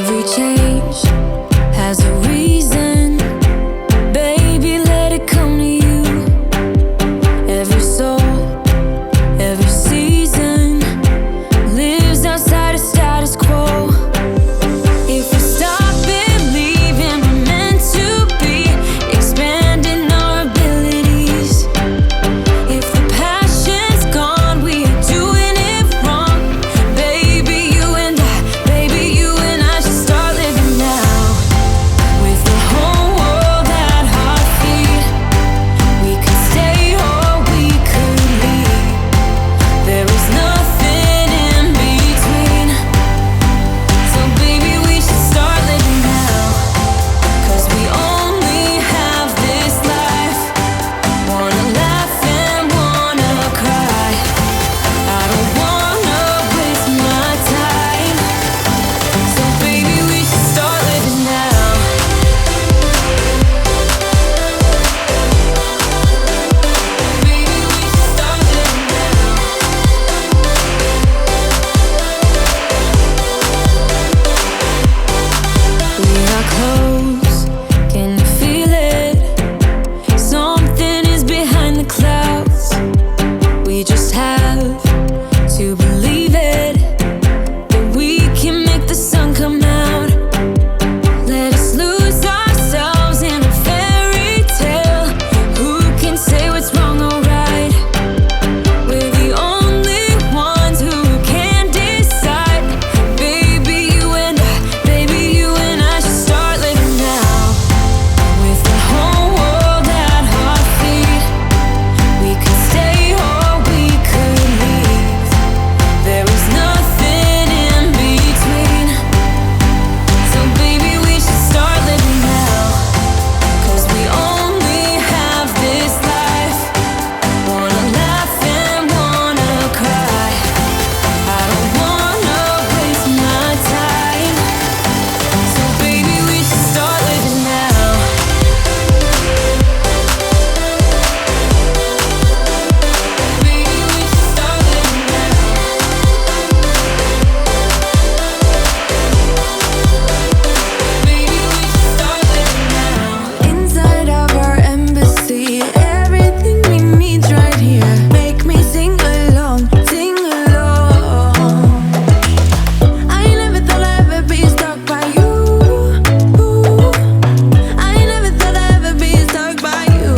Every change has a reason. Baby, let it come to you. Every soul, every season lives outside of status quo. If we stop believing we're meant to be, expanding our abilities. If the passion's gone, we are doing it wrong. Baby, you and I should start living now. With the whole world at our feet, we could stay or we could leave. There is nothing in between. So baby, we should start living now. 'Cause we only have this life. Wanna laugh and wanna cry. I don't wanna waste my time. So baby, we should start living now. Baby, we should start living now. We are close, can you feel it? Something is behind the clouds. We just have to believe it, that we can make the sun come out. Let us lose ourselves in a fairy tale. Who can say what's wrong or right? We're the only ones who can decide. Baby, you and I should start living now. With the whole world at our feet, we could stay or we could leave. There is nothing in between. So baby, we should start living now. 'Cause we only have this life. Wanna laugh and wanna cry. I don't wanna waste my time. So baby, we should start living now. Baby, we should start living now. Baby, we should start living now. Inside of our embassy, everything we need's right here. Make me sing along, sing along. I never thought I'd ever be stuck by you. I never thought I'd ever be stuck by you.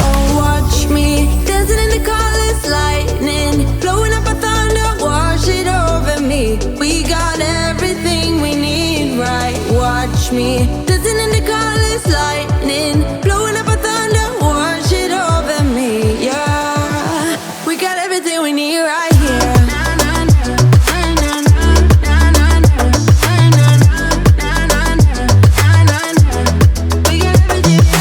Oh, watch me dancing in the colors, lightning blowing up a thunder, wash it over me. We got everything we need, right? Watch me dancing in the colors, lightning blowing up a thunder, wash it over me. Yeah, we got everything we need right here. We got everything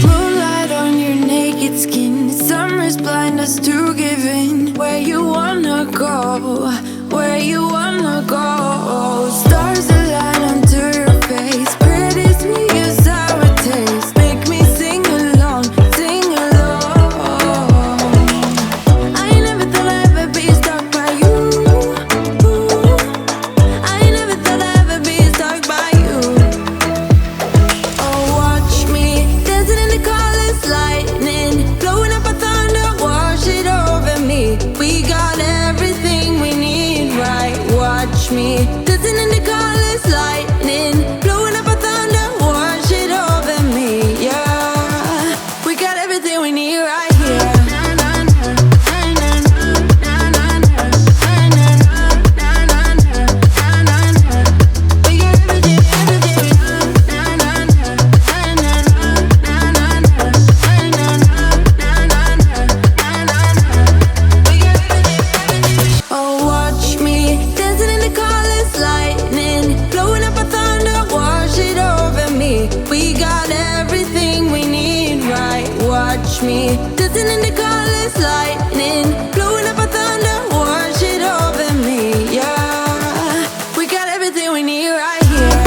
Moonlight on your naked skin, summer's blind us to giving. Where you wanna go, where you wanna go. Stars align onto your face, pretty sweet your sour taste. Make me sing along, sing along. I never thought I'd ever be stuck by you. I never thought I'd ever be stuck by you. Oh, watch me dancing in the colors, lightning blowing up a thunder, wash it over me. We got everything we need, right? Watch me dancing in the colors, lightning blowing up a thunder, wash it over me. Yeah, we got everything we need right here. We got everything, Oh, watch me dancing in the colors, lightning blowing up a thunder, wash it over me. We got everything we need, right? Watch me dancing in the colors, lightning blowing up a thunder, wash it over me. Yeah, we got everything we need right here.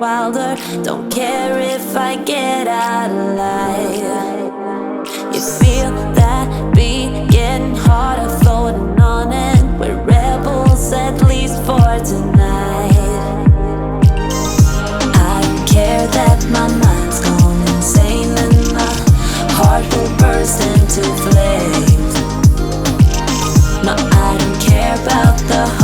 wilder. Don't care if I get out alive. You feel that beat getting harder, floating on it. We're rebels, at least for tonight. I don't care that my mind's gone insane and my heart will burst into flames. No, I don't care about the